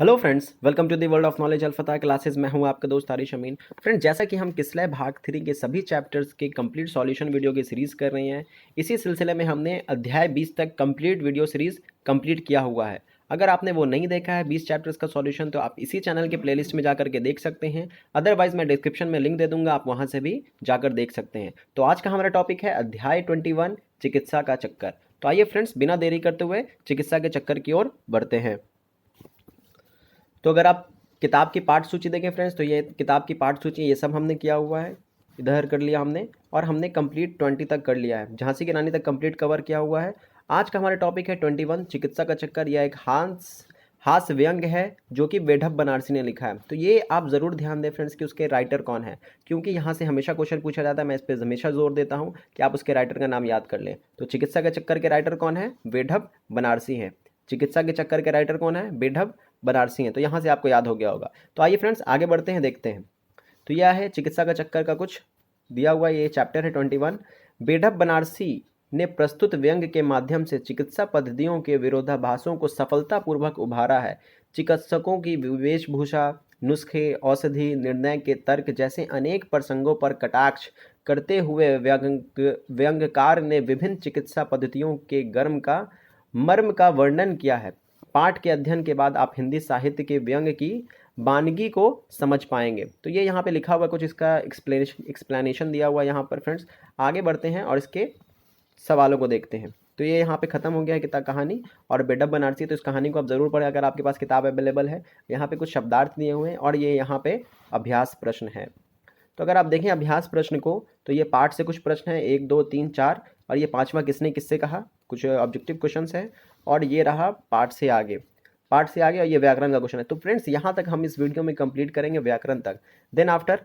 Hello friends, welcome to the world of knowledge अल्फता classes. मैं हूं आपका दोस्त आरिश अमीन। फ्रेंड्स, जैसा कि हम किसलय भाग 3 के सभी चैप्टर्स के कंप्लीट सॉल्यूशन वीडियो की सीरीज़ कर रहे हैं, इसी सिलसिले में हमने अध्याय 20 तक कंप्लीट वीडियो सीरीज़ कंप्लीट किया हुआ है। अगर आपने वो नहीं देखा है 20 चैप्टर्स का सॉल्यूशन, तो आप इसी चैनल के प्लेलिस्ट में जाकर के देख सकते हैं। अदरवाइज़ मैं डिस्क्रिप्शन में लिंक दे दूंगा, आप वहाँ से भी जाकर देख सकते हैं। तो आज का हमारा टॉपिक है अध्याय 21, चिकित्सा का चक्कर। तो आइए फ्रेंड्स, बिना देरी करते हुए चिकित्सा के चक्कर की ओर बढ़ते हैं। तो अगर आप किताब की पाठ सूची देखें फ्रेंड्स, तो ये किताब की पाठ सूची, ये सब हमने किया हुआ है, इधर कर लिया हमने, और हमने कंप्लीट 20 तक कर लिया है, झांसी की रानी तक कंप्लीट कवर किया हुआ है। आज का हमारा टॉपिक है 21, चिकित्सा का चक्कर। यह एक हास्य व्यंग है जो कि वेढप बनारसी ने लिखा है। तो ये आप ज़रूर ध्यान दें फ्रेंड्स कि उसके राइटर कौन है, क्योंकि यहाँ से हमेशा क्वेश्चन पूछा जाता है। मैं इस पर हमेशा जोर देता हूँ कि आप उसके राइटर का नाम याद कर लें। तो चिकित्सा के चक्कर के राइटर कौन है? वेढप बनारसी है। चिकित्सा के चक्कर के राइटर कौन है? वेढप बनारसी हैं। तो यहाँ से आपको याद हो गया होगा। तो आइए फ्रेंड्स, आगे बढ़ते हैं, देखते हैं। तो यह है चिकित्सा का चक्कर का कुछ दिया हुआ, ये चैप्टर है 21। वेढप बनारसी ने प्रस्तुत व्यंग के माध्यम से चिकित्सा पद्धतियों के विरोधाभासों को सफलतापूर्वक उभारा है। चिकित्सकों की वेशभूषा, नुस्खे, औषधि, निर्णय के तर्क जैसे अनेक प्रसंगों पर कटाक्ष करते हुए व्यंगकार ने विभिन्न चिकित्सा पद्धतियों के मर्म का वर्णन किया है। पाठ के अध्ययन के बाद आप हिंदी साहित्य के व्यंग की वानगी को समझ पाएंगे। तो ये यहाँ पे लिखा हुआ कुछ, इसका एक्सप्लेनेशन दिया हुआ है यहाँ पर फ्रेंड्स। आगे बढ़ते हैं और इसके सवालों को देखते हैं। तो ये यहाँ पे ख़त्म हो गया है किताब कहानी और वेढप बनारसी। तो इस कहानी को आप ज़रूर पढ़ें अगर आपके पास किताब अवेलेबल है। यहाँ पे कुछ शब्दार्थ दिए हुए हैं और ये यहाँ पे अभ्यास प्रश्न है। तो अगर आप देखें अभ्यास प्रश्न को, तो ये पाठ से कुछ प्रश्न है, 1 2 3 4, और ये 5वां किसने किससे कहा, कुछ ऑब्जेक्टिव क्वेश्चंस है। और ये रहा पाठ से आगे और ये व्याकरण का क्वेश्चन है। तो फ्रेंड्स, यहाँ तक हम इस वीडियो में कंप्लीट करेंगे, व्याकरण तक। देन आफ्टर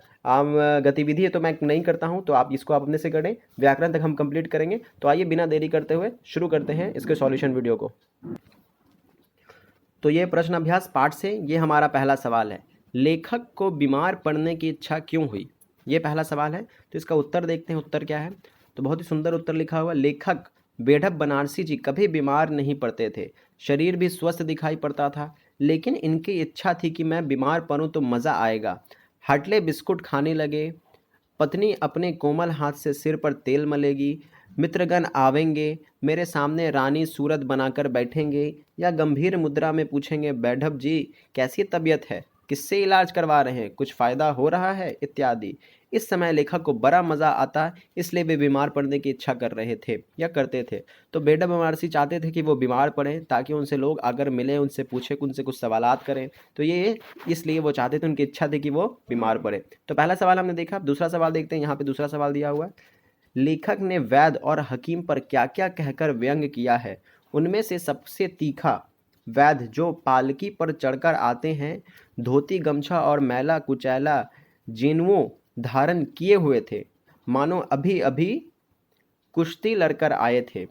गतिविधि है तो मैं नहीं करता हूँ, तो आप इसको आप अपने से करें। व्याकरण तक हम कंप्लीट करेंगे। तो आइए बिना देरी करते हुए शुरू करते हैं इसके सॉल्यूशन वीडियो को। तो ये प्रश्न अभ्यास पाठ से, ये हमारा पहला सवाल है, लेखक को बीमार पड़ने की इच्छा क्यों हुई? ये पहला सवाल है। तो इसका उत्तर देखते हैं, उत्तर क्या है। तो बहुत ही सुंदर उत्तर लिखा हुआ, लेखक वेढप बनारसी जी कभी बीमार नहीं पड़ते थे, शरीर भी स्वस्थ दिखाई पड़ता था, लेकिन इनकी इच्छा थी कि मैं बीमार पड़ूं तो मज़ा आएगा। हटले बिस्कुट खाने लगे, पत्नी अपने कोमल हाथ से सिर पर तेल मलेगी, मित्रगण आवेंगे, मेरे सामने रानी सूरत बनाकर बैठेंगे या गंभीर मुद्रा में पूछेंगे, बैढप जी कैसी तबीयत है, किससे इलाज करवा रहे हैं, कुछ फ़ायदा हो रहा है, इत्यादि। इस समय लेखक को बड़ा मज़ा आता, इसलिए वे बीमार पड़ने की इच्छा कर रहे थे या करते थे। तो वेढप बनारसी चाहते थे कि वो बीमार पड़ें ताकि उनसे लोग अगर मिले, उनसे पूछे, उनसे कुछ सवालात करें। तो ये इसलिए वो चाहते थे, उनकी इच्छा थी कि वो बीमार पड़े। तो पहला सवाल हमने देखा। दूसरा सवाल देखते हैं। यहाँ पे दूसरा सवाल दिया हुआ है, लेखक ने वैद्य और हकीम पर क्या क्या कहकर व्यंग किया है? उनमें से सबसे तीखा, वैद्य जो पालकी पर चढ़कर आते हैं, धोती गमछा और मैला कुचैला जेनुओं धारण किए हुए थे, मानो अभी अभी कुश्ती लड़कर आए थे।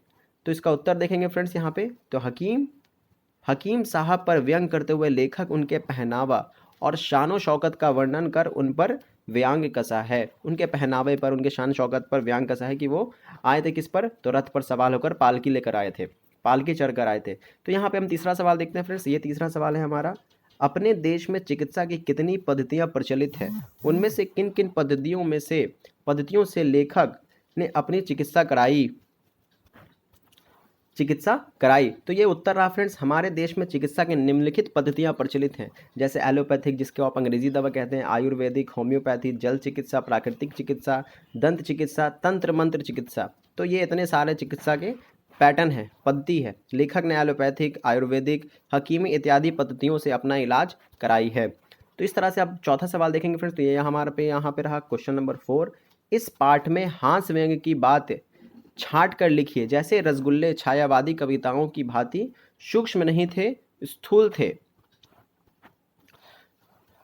तो इसका उत्तर देखेंगे फ्रेंड्स यहाँ पे। तो हकीम साहब पर व्यंग करते हुए लेखक उनके पहनावा और शान शौकत का वर्णन कर उन पर व्यंग कसा है। उनके पहनावे पर, उनके शान शौकत पर व्यंग कसा है कि वो आए थे किस पर? तो रथ पर सवार होकर पालकी लेकर आए थे, पालकी चढ़कर आए थे। तो यहाँ पे हम तीसरा सवाल देखते हैं फ्रेंड्स। ये तीसरा सवाल है हमारा, अपने देश में चिकित्सा की कितनी पद्धतियाँ प्रचलित है? उनमें से किन किन पद्धतियों से लेखक ने अपनी चिकित्सा कराई? तो ये उत्तर रहा फ्रेंड्स, हमारे देश में चिकित्सा के निम्नलिखित पद्धतियाँ प्रचलित हैं, जैसे एलोपैथिक, जिसको आप अंग्रेजी दवा कहते हैं, आयुर्वेदिक, होम्योपैथी, जल चिकित्सा, प्राकृतिक चिकित्सा, दंत चिकित्सा, तंत्र मंत्र चिकित्सा। तो ये इतने सारे चिकित्सा के पैटर्न है, पद्धति है। लेखक ने एलोपैथिक, आयुर्वेदिक, हकीमी इत्यादि पद्धतियों से अपना इलाज कराई है। तो इस तरह से आप चौथा सवाल देखेंगे फ्रेंड्स। तो ये यहाँ पे रहा क्वेश्चन नंबर 4। इस पाठ में हास्य व्यंग की बात छांट कर लिखिए, जैसे रसगुल्ले छायावादी कविताओं की भांति सूक्ष्म नहीं थे, स्थूल थे।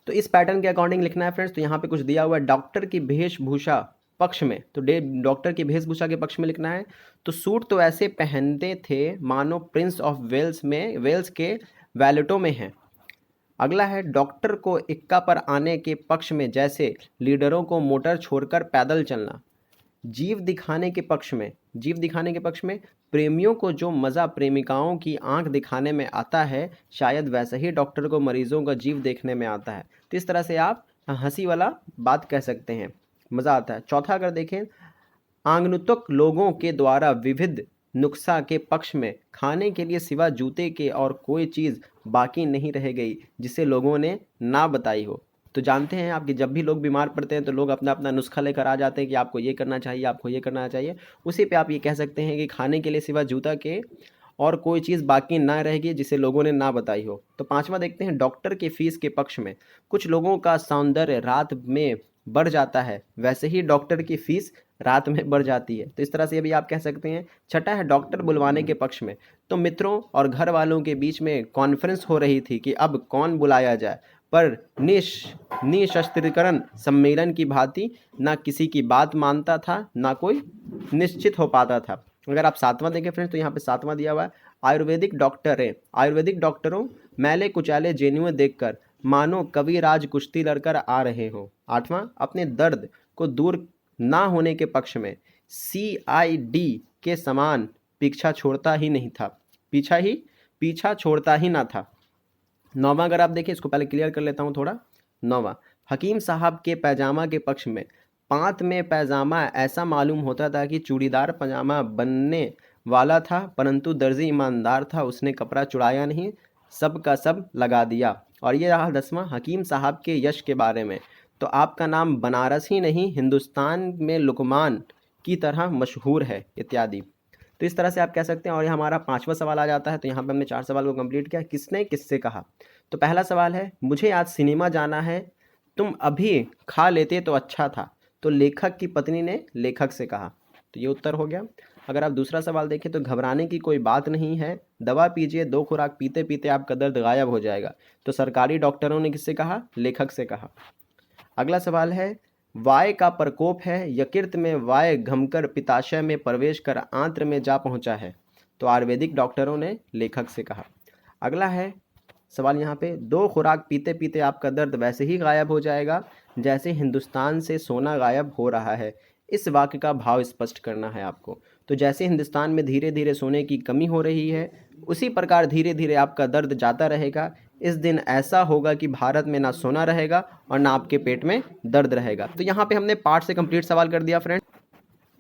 तो इस पैटर्न के अकॉर्डिंग लिखना है फ्रेंड्स। तो यहाँ पे कुछ दिया हुआ है, डॉक्टर की वेशभूषा पक्ष में, तो डॉक्टर की वेशभूषा के पक्ष में लिखना है। तो सूट तो ऐसे पहनते थे मानो प्रिंस ऑफ वेल्स के वैलेटों में है। अगला है, डॉक्टर को इक्का पर आने के पक्ष में, जैसे लीडरों को मोटर छोड़कर पैदल चलना। जीव दिखाने के पक्ष में प्रेमियों को जो मज़ा प्रेमिकाओं की आंख दिखाने में आता है, शायद वैसे ही डॉक्टर को मरीजों का जीव देखने में आता है। तो इस तरह से आप हंसी वाला बात कह सकते हैं, मज़ा आता है। चौथा अगर देखें, आगंतुक लोगों के द्वारा विविध नुस्खा के पक्ष में खाने के लिए सिवा जूते के और कोई चीज़ बाकी नहीं रह गई जिसे लोगों ने ना बताई हो। तो जानते हैं आप कि जब भी लोग बीमार पड़ते हैं तो लोग अपना अपना नुस्खा लेकर आ जाते हैं कि आपको ये करना चाहिए, आपको ये करना चाहिए। उसी पे आप ये कह सकते हैं कि खाने के लिए सिवा जूता के और कोई चीज़ बाकी ना रहेगी जिसे लोगों ने ना बताई हो। तो पांचवा देखते हैं, डॉक्टर की फीस के पक्ष में कुछ लोगों का सौंदर्य रात में बढ़ जाता है, वैसे ही डॉक्टर की फीस रात में बढ़ जाती है। तो इस तरह से भी आप कह सकते हैं। छठा है, डॉक्टर बुलवाने के पक्ष में तो मित्रों और घर वालों के बीच में कॉन्फ्रेंस हो रही थी कि अब कौन बुलाया जाए, पर निशस्त्रीकरण सम्मेलन की भांति ना किसी की बात मानता था, ना कोई निश्चित हो पाता था। अगर आप सातवां देखें फ्रेंड्स, तो यहाँ पे सातवां दिया हुआ है, आयुर्वेदिक डॉक्टर है। आयुर्वेदिक डॉक्टरों मैले कुचाले जेनुए देखकर मानो कविराज कुश्ती लड़कर आ रहे हो। आठवां, अपने दर्द को दूर ना होने के पक्ष में CID के समान पीछा छोड़ता ही नहीं था, पीछा छोड़ता ही ना था। नौवां अगर आप देखिए, इसको पहले क्लियर कर लेता हूँ थोड़ा। नौवां, हकीम साहब के पैजामा के पक्ष में पांत में पैजामा ऐसा मालूम होता था कि चूड़ीदार पैजामा बनने वाला था, परंतु दर्जी ईमानदार था, उसने कपड़ा चुराया नहीं, सब का सब लगा दिया। और ये रहा 10वां, हकीम साहब के यश के बारे में तो आपका नाम बनारस ही नहीं हिंदुस्तान में लुकमान की तरह मशहूर है, इत्यादि। तो इस तरह से आप कह सकते हैं। और ये हमारा 5वां सवाल आ जाता है। तो यहाँ पे हमने 4 सवाल को कंप्लीट किया। किसने किससे कहा? तो पहला सवाल है, मुझे आज सिनेमा जाना है, तुम अभी खा लेते तो अच्छा था। तो लेखक की पत्नी ने लेखक से कहा। तो ये उत्तर हो गया। अगर आप दूसरा सवाल देखें, तो घबराने की कोई बात नहीं है, दवा पीजिए, 2 खुराक पीते पीते आपका दर्द गायब हो जाएगा। तो सरकारी डॉक्टरों ने किससे कहा? लेखक से कहा। अगला सवाल है, वाय का प्रकोप है, यकृत में वाय घमकर पित्ताशय में प्रवेश कर आंत्र में जा पहुंचा है। तो आयुर्वेदिक डॉक्टरों ने लेखक से कहा। अगला है सवाल यहाँ पे, 2 खुराक पीते पीते आपका दर्द वैसे ही गायब हो जाएगा जैसे हिंदुस्तान से सोना गायब हो रहा है। इस वाक्य का भाव स्पष्ट करना है आपको। तो जैसे हिंदुस्तान में धीरे धीरे सोने की कमी हो रही है, उसी प्रकार धीरे धीरे आपका दर्द जाता रहेगा। इस दिन ऐसा होगा कि भारत में ना सोना रहेगा और ना आपके पेट में दर्द रहेगा। तो यहाँ पे हमने पार्ट से कंप्लीट सवाल कर दिया फ्रेंड।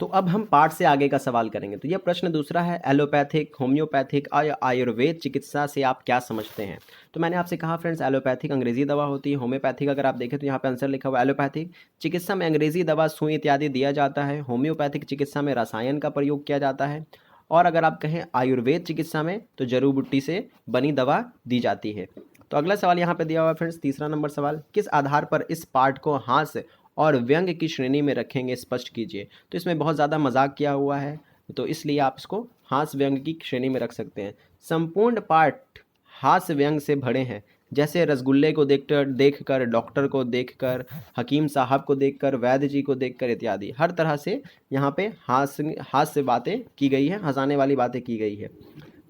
तो अब हम पार्ट से आगे का सवाल करेंगे। तो यह प्रश्न दूसरा है, एलोपैथिक, होम्योपैथिक या आयुर्वेद चिकित्सा से आप क्या समझते हैं? तो मैंने आपसे कहा फ्रेंड्स, एलोपैथिक अंग्रेजी दवा होती है। होम्योपैथिक अगर आप देखें तो यहाँ पे आंसर लिखा हुआ है। एलोपैथिक चिकित्सा में अंग्रेजी दवा, सुई इत्यादि दिया जाता है। होम्योपैथिक चिकित्सा में रसायन का प्रयोग किया जाता है। और अगर आप कहें आयुर्वेद चिकित्सा में तो जड़ी बूटी से बनी दवा दी जाती है। तो अगला सवाल यहाँ पे दिया हुआ है फ्रेंड्स, तीसरा नंबर सवाल, किस आधार पर इस पार्ट को हास्य और व्यंग्य की श्रेणी में रखेंगे, स्पष्ट कीजिए। तो इसमें बहुत ज़्यादा मजाक किया हुआ है, तो इसलिए आप इसको हास्य व्यंग्य की श्रेणी में रख सकते हैं। संपूर्ण पाठ हास्य व्यंग्य से भरे हैं, जैसे रसगुल्ले को देखकर, डॉक्टर को देखकर, हकीम साहब को देखकर, वैद्य जी को देखकर इत्यादि। हर तरह से यहाँ पे हास्य बातें की गई है, हंसाने वाली बातें की गई है।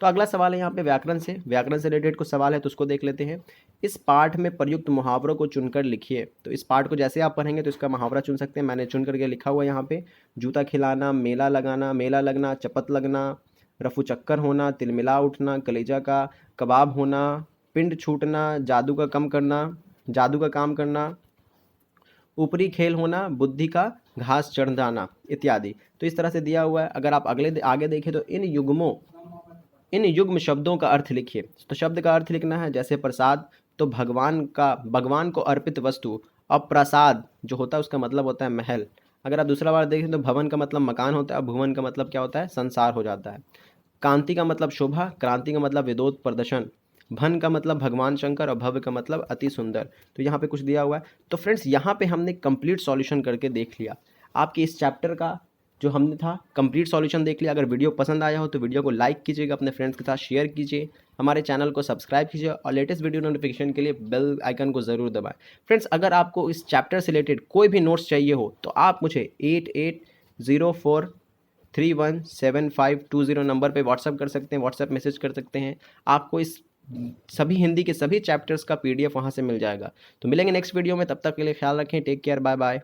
तो अगला सवाल है यहाँ पे व्याकरण से रिलेटेड कुछ सवाल है, तो उसको देख लेते हैं। इस पाठ में प्रयुक्त मुहावरों को चुनकर लिखिए। तो इस पाठ को जैसे आप पढ़ेंगे तो इसका मुहावरा चुन सकते हैं। मैंने चुन करके लिखा हुआ है यहाँ पे, जूता खिलाना, मेला लगाना, मेला लगना, चपत लगना, रफू चक्कर होना, तिलमिला उठना, कलेजा का कबाब होना, पिंड छूटना, जादू का काम करना, ऊपरी खेल होना, बुद्धि का घास चढ़ जाना इत्यादि। तो इस तरह से दिया हुआ है। अगर आप आगे देखें तो इन युग्म शब्दों का अर्थ लिखिए। तो शब्द का अर्थ लिखना है, जैसे प्रसाद तो भगवान को अर्पित वस्तु, अब प्रसाद जो होता है उसका मतलब होता है महल। अगर आप दूसरा बार देखें तो भवन का मतलब मकान होता है, भुवन का मतलब क्या होता है? संसार हो जाता है। कांति का मतलब शोभा, क्रांति का मतलब विद्वत प्रदर्शन, भन का मतलब भगवान शंकर और भव्य का मतलब अति सुंदर। तो यहाँ पे कुछ दिया हुआ है। तो फ्रेंड्स यहाँ पे हमने कंप्लीट सॉल्यूशन करके देख लिया। आपके इस चैप्टर का जो हमने था कंप्लीट सॉल्यूशन देख लिया। अगर वीडियो पसंद आया हो तो वीडियो को लाइक कीजिएगा, अपने फ्रेंड्स के साथ शेयर कीजिए, हमारे चैनल को सब्सक्राइब कीजिए और लेटेस्ट वीडियो नोटिफिकेशन के लिए बेल आइकन को ज़रूर दबाएं। फ्रेंड्स, अगर आपको इस चैप्टर से रिलेटेड कोई भी नोट्स चाहिए हो तो आप मुझे 8804317520 नंबर पे व्हाट्सअप कर सकते हैं, व्हाट्सएप मैसेज कर सकते हैं। आपको इस सभी हिंदी के सभी चैप्टर्स का PDF वहाँ से मिल जाएगा। तो मिलेंगे नेक्स्ट वीडियो में, तब तक के लिए ख्याल रखें, टेक केयर, बाय बाय।